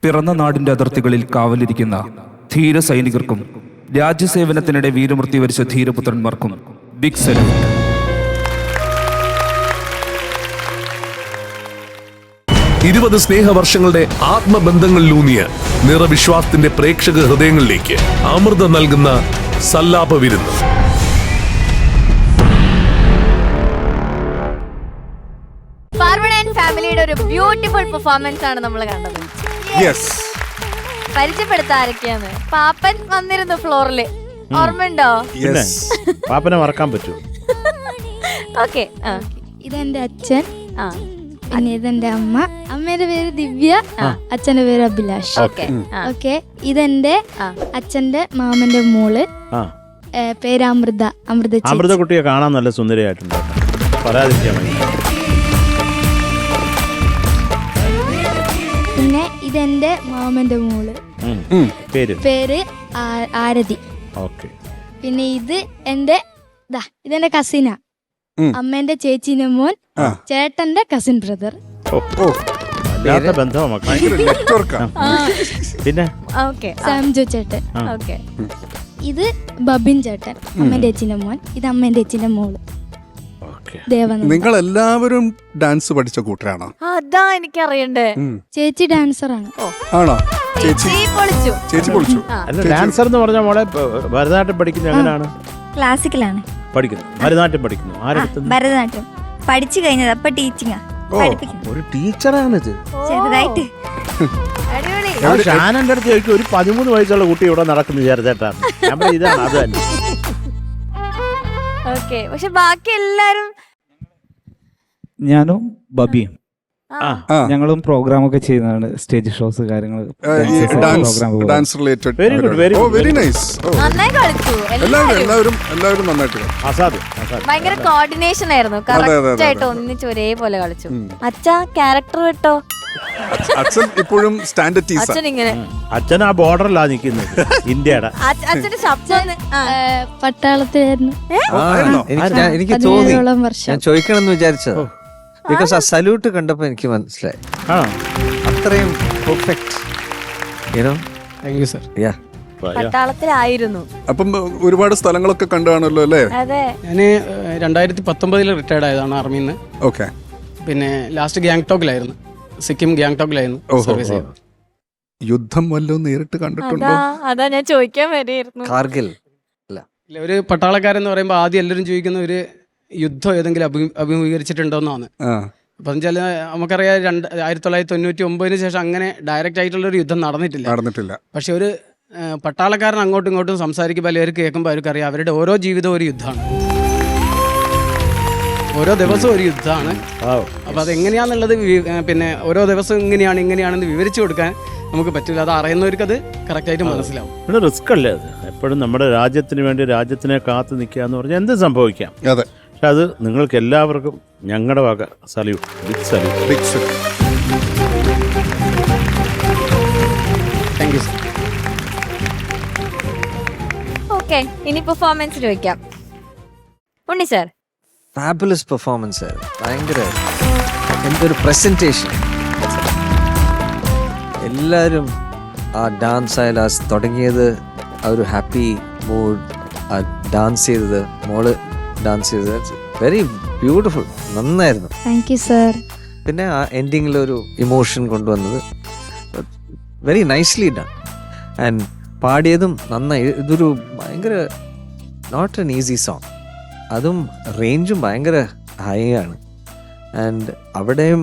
പിറന്ന നാടിന്റെ അതിർത്തികളിൽ കാവലിരിക്കുന്ന ധീര സൈനികർക്കും രാജ്യസേവനത്തിനിടെ വീരമൃത്യു വരിച്ച ധീരപുത്രന്മാർക്കും ബിഗ് സല്യൂട്ട്. ഇരുപത് സ്നേഹവർഷങ്ങളുടെ ആത്മബന്ധങ്ങളിലൂന്നിയ നിറവിശ്വാസത്തിന്റെ പ്രേക്ഷക ഹൃദയങ്ങളിലേക്ക് അമൃതം നൽകുന്ന സല്ലാപ വിരുന്ന്. ഫാർമഡ് ആൻഡ് ഫാമിലിയുടെ ഒരു ബ്യൂട്ടിഫുൾ പെർഫോമൻസ് ആണ് നമ്മൾ കണ്ടത്. പരിചയപ്പെടുത്ത ആരൊക്കെയാണ്? പാപ്പൻ വന്നിരുന്നു ഫ്ലോറില്, ഓർമ്മയുണ്ടോ? പാപ്പനെ മറക്കാൻ പറ്റൂ. ഓക്കെ, ഇതെന്റെ അച്ഛൻ, പിന്നെ ഇതെന്റെ അമ്മ. അമ്മയുടെ പേര് ദിവ്യ, അച്ഛന്റെ പേര് അഭിലാഷ്. ഓക്കെ, ഇതെന്റെ അച്ഛന്റെ മാമന്റെ മോള്, പേര് അമൃത. അമൃത കുട്ടിയെ കാണാൻ നല്ല സുന്ദരിയായിട്ടുണ്ട്, പറയാതിരിക്കാൻ വയ്യ. പിന്നെ ഇതെന്റെ മാമന്റെ മോള്, പേര് ആരതി. പിന്നെ ഇതെന്റെ കസിന, അമ്മേന്റെ ചേച്ചീന്റെ മോൻ, ചേട്ടന്റെ കസിൻ ബ്രദർ. പിന്നെ സാംജോ ചേട്ടൻ. ഇത് ബബിൻ ചേട്ടൻ, അമ്മേന്റെ ചേച്ചിന്റെ മോൻ. ഇത് അമ്മേന്റെ ചേച്ചിന്റെ മോള് ദേവനന്ദ. നിങ്ങൾ എല്ലാവരും ഡാൻസ് പഠിച്ച കൂട്ടരാണോ? അതാ എനിക്കറിയണ്ടേ. ചേച്ചി ഡാൻസർ ആണ്. ആണോ? ചേച്ചി പൊളിച്ചു. ഡാൻസർ എന്ന് പറഞ്ഞ മോളെ ഭരതനാട്യം പഠിക്കുന്നത് എങ്ങനെയാണ്? ക്ലാസിക്കലാണ് പഠിക്കുന്നു. ഭരതനാട്യം പഠിക്കുന്നു. ഭരതനാട്യം പഠിച്ചു കഴിഞ്ഞത്, അപ്പൊ ടീച്ചിങ് ഒരു ടീച്ചറാണിത്. ചെറുതായിട്ട്. ഷാനന്റെ അടുത്ത് ചോദിക്കും, ഒരു 13 വയസ്സുള്ള കുട്ടി ഇവിടെ നടക്കുന്നു ചേർത്തേട്ടാണ്. ഇതാണ് അത് തന്നെ. ഓക്കെ, പക്ഷെ ബാക്കി എല്ലാരും ഞാനും ബബിയും ഞങ്ങളും പ്രോഗ്രാം ഒക്കെ ചെയ്യുന്നതാണ്, സ്റ്റേജ് ഷോസ് കാര്യങ്ങൾ. Dance related. Very good, very nice. നന്നായി കളിച്ചു. എല്ലാവരും നന്നായിട്ട്. ഭയങ്കര കോർഡിനേഷൻ ആയിരുന്നു, കറക്റ്റ് ആയിട്ട് ഒന്നിച്ച് ഒരേപോലെ കളിച്ചു. അച്ഛാ ക്യാരക്ടർ വിട്ടോ? അച്ഛൻ ഇപ്പോഴും സ്റ്റാൻഡ് ടീച്ചർ. അച്ഛൻ ഇങ്ങനെ, അച്ഛൻ ആ ബോർഡറിലാ നിൽക്കുന്നത് ഇന്ത്യയുടെ. അച്ഛന്റെ ശബ്ദം പട്ടാളത്തിലായിരുന്നു. എനിക്ക് തോന്നി, ഞാൻ ചോദിക്കണം എന്ന് വിചാരിച്ചത്. ബിക്കോസ് ആ സല്യൂട്ട് കണ്ടപ്പോ എനിക്ക് മനസ്സിലായി അത്രയും പെർഫെക്റ്റ്. പട്ടാളത്തിലായിരുന്നു. അപ്പം ഒരുപാട് സ്ഥലങ്ങളൊക്കെ കണ്ടു കാണുമല്ലോ അല്ലേ? അതെ, ഞാന് 2019 റിട്ടയർഡ് ആയതാണ് ആർമിന്ന്. ഓക്കെ. പിന്നെ ലാസ്റ്റ് ഗാങ്ടോക്കിലായിരുന്നു, സിക്കിം ഗാങ്ടോക്കിലായിരുന്നു സർവീസ് ചെയ്തത്. യുദ്ധം വല്ലതും നേരിട്ട് കണ്ടിട്ടുണ്ടോ? അതാ ഞാൻ ചോദിക്കാൻ വരെയായിരുന്നു. കാർഗിൽ ഇല്ല, ഒരു പട്ടാളക്കാരെന്ന് പറയുമ്പോൾ ആദ്യം എല്ലാവരും ചോദിക്കുന്ന ഒരു യുദ്ധം ഏതെങ്കിലും അഭിമുഖീകരിച്ചിട്ടുണ്ടോന്നാണ്. അപ്പൊ വെച്ചാല് നമുക്കറിയാം 1999 ശേഷം അങ്ങനെ ഡയറക്റ്റ് ആയിട്ടുള്ള ഒരു യുദ്ധം നടന്നിട്ടില്ല. പക്ഷെ ഒരു പട്ടാളക്കാരൻ അങ്ങോട്ടും ഇങ്ങോട്ടും സംസാരിക്കുമ്പോൾ അല്ലെങ്കിൽ കേൾക്കുമ്പോൾ അവർക്കറിയാം അവരുടെ ഓരോ ജീവിതവും ഒരു യുദ്ധമാണ്, ഓരോ ദിവസവും ഒരു യുദ്ധമാണ്. അപ്പൊ അതെങ്ങനെയാന്നുള്ളത് പിന്നെ ഓരോ ദിവസവും ഇങ്ങനെയാണെന്ന് വിവരിച്ചു കൊടുക്കാൻ നമുക്ക് പറ്റില്ല. അത് അറിയുന്നവർക്ക് അത് കറക്റ്റായിട്ട് മനസ്സിലാവും. പിന്നെ റിസ്ക് അല്ലേ അത്? എപ്പോഴും നമ്മുടെ രാജ്യത്തിന് വേണ്ടി രാജ്യത്തിനെ കാത്തു നിൽക്കുക എന്ന് പറഞ്ഞാൽ എന്ത് സംഭവിക്കാം. പക്ഷെ അത് നിങ്ങൾക്ക് എല്ലാവർക്കും ഞങ്ങളുടെ വക salute, big salute. Thank you sir. Okay, ഇനി പെർഫോമൻസ് ചോദിക്കാം. ഉണ്ണി സാർ, ഫാബുലസ് പെർഫോമൻസ് ആയിരുന്നു. ഭയങ്കര എന്തൊരു പ്രസന്റേഷൻ. എല്ലാവരും ആ ഡാൻസ് ആയാലും തുടങ്ങിയത് ആ ഒരു ഹാപ്പി മൂഡ്, ആ ഡാൻസ് ചെയ്തത്, മോള് ഡാൻസ് ചെയ്തത് വെരി ബ്യൂട്ടിഫുൾ, നന്നായിരുന്നു. Thank you sir. പിന്നെ ആ എൻഡിങ്ങിലൊരു ഇമോഷൻ കൊണ്ടുവന്നത് വെരി നൈസ്ലി ഡൺ. ആൻഡ് പാടിയതും നന്നായി. ഇതൊരു ഭയങ്കര നോട്ട് എൻ ഈസി സോങ്, അതും റേഞ്ചും ഭയങ്കര ഹൈ ആണ്. ആൻഡ് അവിടെയും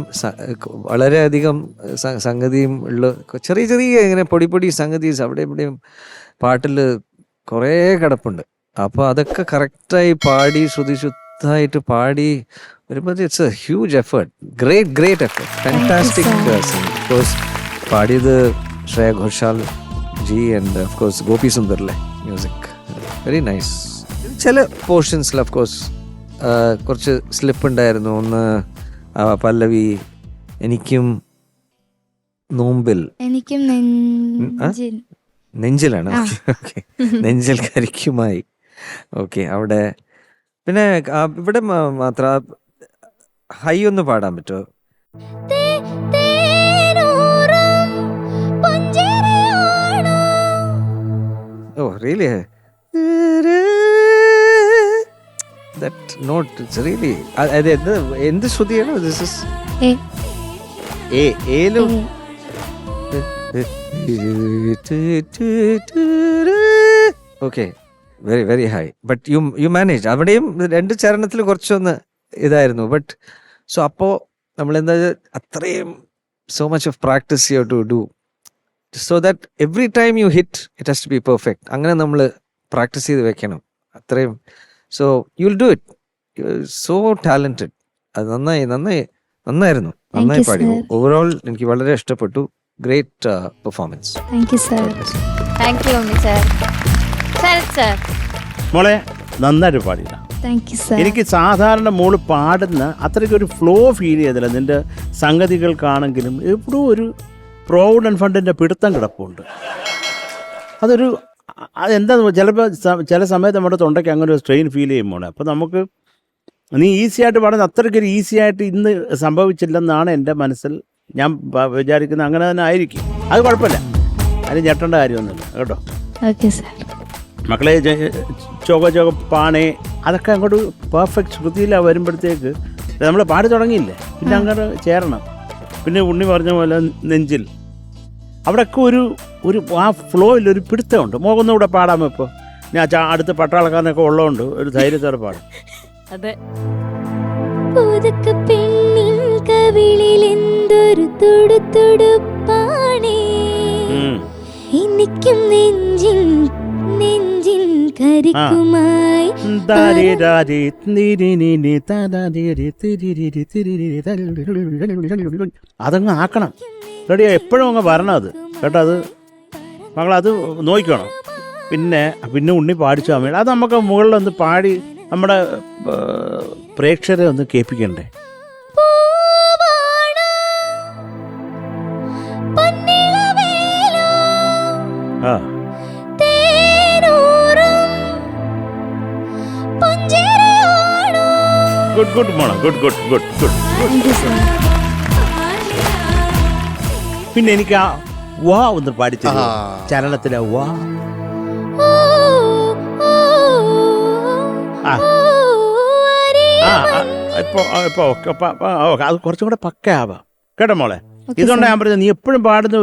വളരെയധികം സംഗതിയും ഉള്ള ചെറിയ ഇങ്ങനെ പൊടി സംഗതീസ് അവിടെ ഇവിടെയും പാട്ടിൽ കുറേ കിടപ്പുണ്ട്. അപ്പോൾ അതൊക്കെ കറക്റ്റായി പാടി ശ്രുതിശുദ്ധമായിട്ട് പാടി വരുമ്പോൾ it's a huge effort, great effort, fantastic. Course പാടിയത് Shreya Ghoshal ji and of course Gopi സുന്ദറിലെ മ്യൂസിക്, വെരി നൈസ്. ചില പോർഷൻസിൽ ഓഫ് കോഴ്സ് കുറച്ച് സ്ലിപ്പ് ഉണ്ടായിരുന്നു. ഒന്ന് പല്ലവി എനിക്കും നോമ്പിൽ, എനിക്കും നെഞ്ചിലാണ്. ഓക്കെ, നെഞ്ചിൽ കരിക്കുമായി. ഓക്കെ, അവിടെ പിന്നെ ഇവിടെ മാത്രം ഹൈ ഒന്ന് പാടാൻ പറ്റുമോ? Really that note it's really അത് എന്ത് ശ്രുതിയാണ്? ദിസ് ഇസ് ഏലും okay, very very high. But you manage. അവിടെയും 2 ചരണത്തിൽ കുറച്ചൊന്ന് ഇതായിരുന്നു. ബട്ട് സോ അപ്പോൾ നമ്മളെന്താ അത്രയും so much of practice you to do so that every time you hit it has to be perfect. അങ്ങനെ നമ്മൾ പ്രാക്ടീസ് ചെയ്ത് വെക്കണം അത്രയും. So you will do it. You are so talented. അത് നന്നായിരുന്നു, നന്നായി പാടി. ഓവറോൾ എനിക്ക് വളരെ ഇഷ്ടപ്പെട്ടു. Great performance. Thank you sir. Thank you Unni sir. Sharath sir. മോളെ നന്നായിട്ട് പാടില്ല. Thank you sir. എനിക്ക് സാധാരണ മോള് പാടുന്ന അത്രയ്ക്കൊരു ഫ്ലോ ഫീൽ ചെയ്തില്ല. നിന്റെ സംഗതികൾക്കാണെങ്കിലും എപ്പോഴും ഒരു പ്രോവിഡൻറ്റ് ഫണ്ടിൻ്റെ പിടുത്തം കിടപ്പുണ്ട്. അതെന്താന്ന് ചിലപ്പോൾ ചില സമയത്ത് നമ്മുടെ തൊണ്ടയ്ക്ക് അങ്ങനെ ഒരു സ്ട്രെയിൻ ഫീൽ ചെയ്യുമ്പോൾ അപ്പോൾ നമുക്ക് നീ ഈസി ആയിട്ട് പാടുന്ന അത്രയ്ക്കൊരു ഈസി ആയിട്ട് ഇന്ന് സംഭവിച്ചില്ലെന്നാണ് എൻ്റെ മനസ്സിൽ ഞാൻ വിചാരിക്കുന്നത്. അങ്ങനെ തന്നെ ആയിരിക്കും. അത് കുഴപ്പമില്ല, അതിന് ഞെട്ടേണ്ട കാര്യമൊന്നുമില്ല കേട്ടോ. Okay sir. മക്കളെ ചോക പാണേ അതൊക്കെ അങ്ങോട്ട് പെർഫെക്റ്റ് ശ്രുതിയിലാണ് വരുമ്പോഴത്തേക്ക് നമ്മൾ പാടി തുടങ്ങിയില്ലേ, പിന്നെ അങ്ങോട്ട് ചേരണം. പിന്നെ ഉണ്ണി പറഞ്ഞ പോലെ നെഞ്ചിൽ അവിടെയൊക്കെ ഒരു ആ ഫ്ലോയിൽ ഒരു പിടുത്തമുണ്ട്. മോകൊന്നുകൂടെ പാടാമോ? ഇപ്പോൾ ഞാൻ അടുത്ത് പട്ടാളക്കാരനൊക്കെ ഉള്ളതുകൊണ്ട് ഒരു ധൈര്യത്തോടെ പാടും. അതെ. കവിളിലെന്തൊരു തുടുതുടുപ്പാണേ എനിക്കും നെഞ്ചിൻ കരുക്കുമായി അതങ്ങ് ആക്കണം. റെഡിയാ, എപ്പോഴും അങ്ങ് വരണം അത് കേട്ടോ. അത് മകളത് നോക്കണം. പിന്നെ ഉണ്ണി പാടിച്ചു അമ്മയുടെ അത് നമുക്ക് മുകളിലൊന്ന് പാടി നമ്മുടെ പ്രേക്ഷകരെ ഒന്ന് കേൾപ്പിക്കണ്ടേ? ആ ഗുഡ് മോള, ഗുഡ്. പിന്നെ എനിക്ക് ആ വാ ഒന്ന് പാടിച്ചു ചലനത്തിലെ വാ. ഇപ്പൊ അത് കുറച്ചും കൂടെ പക്കയാവാം കേട്ടോ മോളെ. ഇതുകൊണ്ട് ഞാൻ പറഞ്ഞത് നീ എപ്പോഴും പാടുന്ന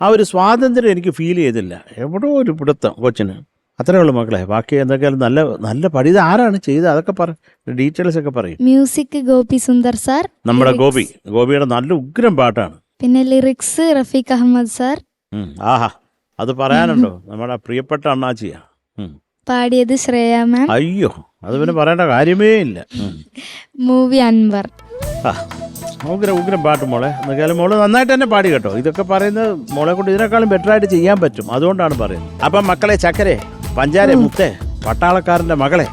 ആ ഒരു സ്വാതന്ത്ര്യം എനിക്ക് ഫീൽ ചെയ്തില്ല. എവിടോ ഒരു പിടുത്തം കൊച്ചിന്. അത്രേ ഉള്ളൂ മക്കളെ. ബാക്കി എന്തൊക്കെയാലും നല്ല പടി. ഇത് ആരാണ് ചെയ്തത് അതൊക്കെ ഡീറ്റെയിൽസ് ഒക്കെ പറയും. Music Gopi Sundar sir. നമ്മുടെ ഗോപിയുടെ നല്ല ഉഗ്രം പാട്ടാണ്. പിന്നെ ലിറിക്സ് റഫീഖ് അഹമ്മദ് സാർ. ആഹാ, അത് പറയാനുണ്ടോ? നമ്മുടെ പ്രിയപ്പെട്ട അണ്ണാച്ചിയാ. പാടിയത് ശ്രേയ മാം. അയ്യോ, അത് പിന്നെ പറയേണ്ട കാര്യമേ ഇല്ല. മൂവി അൻവർ. ഉഗ്രം പാട്ട് മോളെ. എന്നാലും മോള് നന്നായിട്ട് തന്നെ പാടി കേട്ടോ. ഇതൊക്കെ പറയുന്നത് മോളെ കൊണ്ട് ഇതിനേക്കാളും ബെറ്റർ ആയിട്ട് ചെയ്യാൻ പറ്റും. അതുകൊണ്ടാണ് പറയുന്നത്. അപ്പം മക്കളെ, ചക്കരെ പഞ്ചാരെ മുത്തേ പട്ടാളക്കാരന്റെ മകളെ,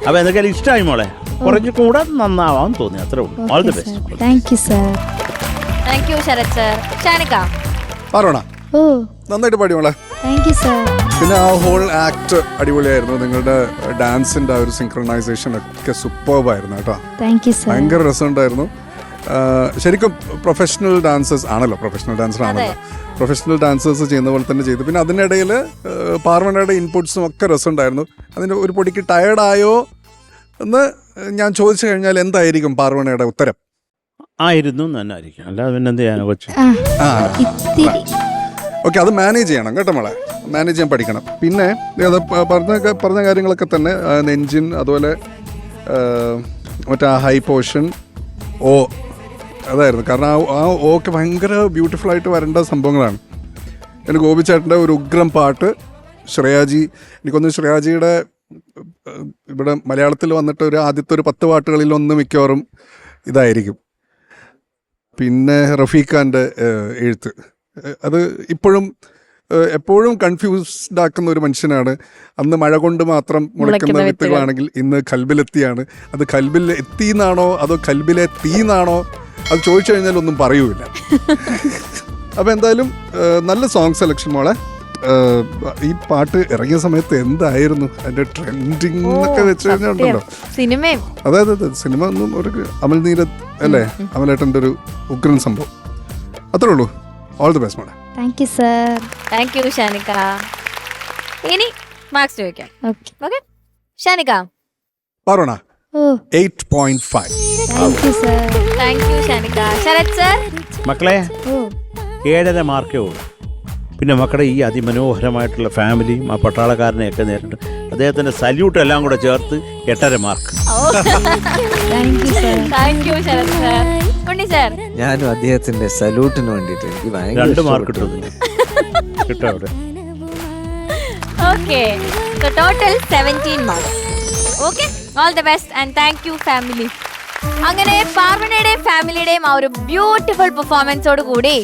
അപ്പൊ എന്തൊക്കെയാലും ഇഷ്ടമായി മോളെ. കുറച്ചു കൂടെ നന്നാവാൻ തോന്നി. അത്രേ ഉള്ളൂ. All the best. Thank you sir. Thank you Sarath sir. Shanika നന്നായിട്ട് പാടി മോളെ. Thank you sir. പിന്നെ ആ ഹോൾ ആക്ട് അടിപൊളിയായിരുന്നു. നിങ്ങളുടെ ഡാൻസിന്റെ ആ ഒരു സിങ്ക്രണൈസേഷൻ ഒക്കെ സൂപ്പർബായിരുന്നു കേട്ടോ. Thank you sir. ഭയങ്കര രസമുണ്ടായിരുന്നു. ശരിക്കും പ്രൊഫഷണൽ ഡാൻസേഴ്സ് ആണല്ലോ, പ്രൊഫഷണൽ ഡാൻസേഴ്സ് ചെയ്യുന്ന പോലെ തന്നെ ചെയ്തു. പിന്നെ അതിനിടയിൽ പാർവണയുടെ ഇൻപുട്സും ഒക്കെ രസമുണ്ടായിരുന്നു. അതിൻ്റെ ഒരു പൊടിക്ക് ടയേർഡായോ എന്ന് ഞാൻ ചോദിച്ചു കഴിഞ്ഞാൽ എന്തായിരിക്കും പാർവണയുടെ ഉത്തരം? ആയിരുന്നു തന്നെ ആയിരിക്കും, അല്ലാതെ പിന്നെ എന്ത് ചെയ്യാനോ കൊച്ചു. ഓക്കെ, അത് മാനേജ് ചെയ്യണം കേട്ടോ മോളെ. മാനേജ് ചെയ്യാൻ പഠിക്കണം. പിന്നെ അത് പറഞ്ഞ കാര്യങ്ങളൊക്കെ തന്നെ നെഞ്ചിൻ, അതുപോലെ മറ്റേ ആ ഹൈ പോർഷൻ അതായിരുന്നു. കാരണം ആ ഓക്കെ ഭയങ്കര ബ്യൂട്ടിഫുൾ ആയിട്ട് വരേണ്ട സംഭവങ്ങളാണ്. പിന്നെ ഗോപിച്ചേട്ടൻ്റെ ഒരു ഉഗ്രം പാട്ട്. ശ്രേയാജി, എനിക്കൊന്ന് ശ്രേയാജിയുടെ ഇവിടെ മലയാളത്തിൽ വന്നിട്ട് ആദ്യത്തെ ഒരു 10 പാട്ടുകളിലൊന്ന് മിക്കവാറും ഇതായിരിക്കും. പിന്നെ റഫീഖാൻ്റെ എഴുത്ത്, അത് എപ്പോഴും കൺഫ്യൂസ്ഡ് ആക്കുന്ന ഒരു മനുഷ്യനാണ്. അന്ന് മഴ കൊണ്ട് മാത്രം മുളയ്ക്കുന്ന വിത്തുകളാണെങ്കിൽ ഇന്ന് കൽബിലെത്തിയാണ്. അത് കൽബിൽ എത്തിയെന്നാണോ അതോ കൽബിലെ തീന്നാണോ അത് ചോദിച്ചു കഴിഞ്ഞാൽ ഒന്നും പറയൂല. അപ്പോൾ എന്തായാലും നല്ല സോങ് സെലക്ഷൻ മോളെ. ഈ പാട്ട് ഇറങ്ങിയ സമയത്ത് എന്തായിരുന്നു അതിന്റെ ട്രെൻഡിങ് എന്നൊക്കെ വെച്ച് കഴിഞ്ഞാൽ ഉണ്ടല്ലോ സിനിമയും. അതെ, സിനിമ ഒന്നും ഒരു അമൽ നീരത് അല്ലേ, അമലേട്ടൻ്റെ ഒരു ഉഗ്രൻ സംഭവം. അത്രേ ഉള്ളൂ. ഓൾ ദി ബെസ്റ്റ് മോളെ. Thank you sir. Thank you Shanika. ഇനി മാർക്സ് ചോദിക്കാം. ഓക്കെ. ഓക്കെ, ഷാനിക. പറയണ ഓ 8.5. Thank you sir. Thank you Shanika. Sarath sir. മക്കളെ ഓ 7.5 മാർക്കേ ഉള്ളൂ. പിന്നെ മക്കളുടെ ഈ അതിമനോഹരമായിട്ടുള്ള ഫാമിലിയും ആ പട്ടാളക്കാരനെയൊക്കെ നേരിട്ട് അദ്ദേഹത്തിൻ്റെ സല്യൂട്ട് എല്ലാം കൂടെ ചേർത്ത് 8.5 mark. Thank you sir. Thank you Sarath sir. Unni sir. ഞാനും അദ്ദേഹത്തിന്റെ സല്യൂട്ടിന് വേണ്ടിയിട്ട് എനിക്ക് ഭയങ്കര 2 മാർക്ക് ഇഷ്ടപ്പെട്ടു. കിട്ടും കിട്ടോ അവിടെ. Okay, so total 17 marks. Okay, all the best and thank you family. അങ്ങനെ പാർവണയുടെയും ഫാമിലിയുടെയും ആ ഒരു ബ്യൂട്ടിഫുൾ പെർഫോമൻസോട് കൂടി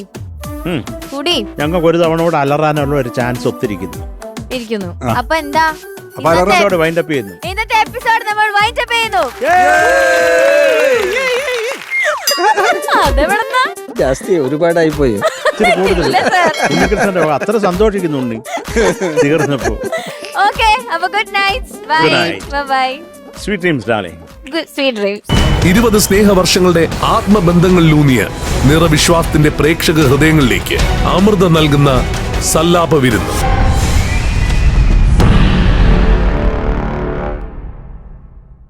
ഞങ്ങൾക്ക് ഒരു തവണ കൂടെ അലറാനുള്ള ഒരു ചാൻസ് ഒത്തിരിക്കുന്നു. ഇരിക്കുന്നു. അപ്പൊ എന്താ വൈൻഡപ്പ് ചെയ്യുന്നു. ഇന്നത്തെ എപ്പിസോഡ് നമ്മൾ വൈൻഡപ്പ് ചെയ്യുന്നു. അതെവിടെന്നാ ജാസ്തി ഒരുപാടായി പോയി. ഇച്ചിരി കൂടുതൽ ഉണ്ണികൃഷ്ണന്റെ അത്ര സന്തോഷിക്കുന്നു ഉണ്ണി തീർന്നപ്പോ. ഓക്കെ, അപ്പൊ good night. Bye bye. Sweet dreams darling. Sweet dreams. 20 സ്നേഹവർഷങ്ങളുടെ ആത്മബന്ധങ്ങളിലൂന്നിയ നിറവിശ്വാസത്തിന്റെ പ്രേക്ഷക ഹൃദയങ്ങളിലേക്ക് അമൃതം നൽകുന്ന സല്ലാപ വിരുന്ന്.